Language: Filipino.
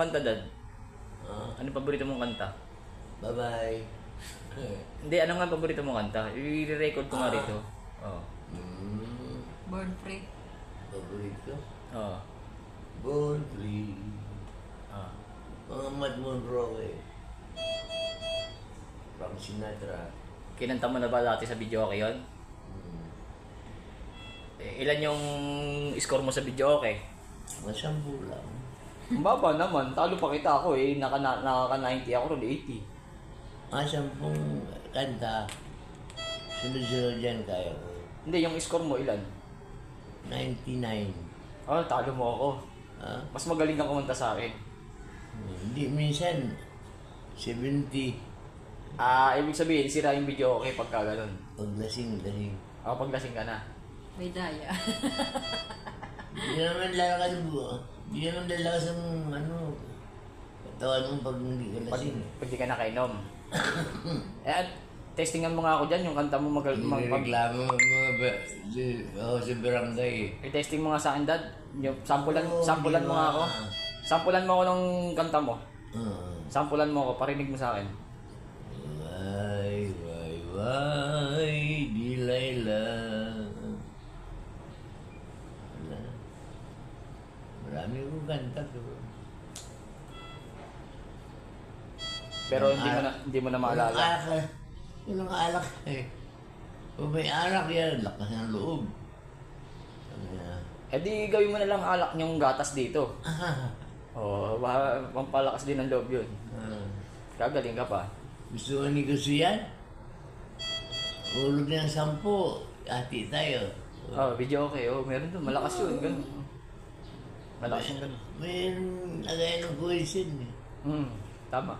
kanta, Dad? Ah, Ano paborito mong kanta? bye-bye. Hindi, ano nga paborito mong kanta? I-record ko nga rito. Oo. Born free. Paborito? Oo. Born Free. Ah. Mga Matt Monroe. Frank Sinatra. Kinanta mo na ba dati sa video okay yun? Hmm. Ilan yung score mo sa video okay? Mga 10 lang. Ang baba naman, talo pa kita ako eh. Nakaka-90 ako ron, 80. Mga 10 kanta. Sunod-sunod yan kaya ko. Hindi, yung score mo ilan? 99. Oh, talo mo ako. Ah? Mas magaling kang kumanta sa akin. Hindi, minsan 70. Ibig sabihin, sira yung video okay pagka ganun. Paglasing-lasing. Ako paglasing ka na. May daya. Hindi naman lalakas ang buo. Hindi naman lalakas ang katawan mo pag hindi ka Pag, lasing. pag di ka nakainom. Testingan mo nga ako dyan, yung kanta mo Reklamo mo ba? Sa barangay. I-testing mo nga sa akin, Dad. Yung sampulan mo nga ako. Sampulan mo ako ng kanta mo. Sampulan mo ako, parinig mo sa akin. Why, di Layla. Wala. Marami kong kanta to. Pero hindi mo na maalala. Walang alak eh. Kung may alak yan, lakas ng loob. Eh di gawin mo na lang alak niyong gatas dito. Oo, pampalakas din ang loob yun. Gagaling ka pa. Gusto mo negosyo yan? Ulog ng 10, hati tayo. Video okay. Meron doon. Malakas yun. Ganun. Malakas yung ganun. Mayroon agay ng question eh. Tama.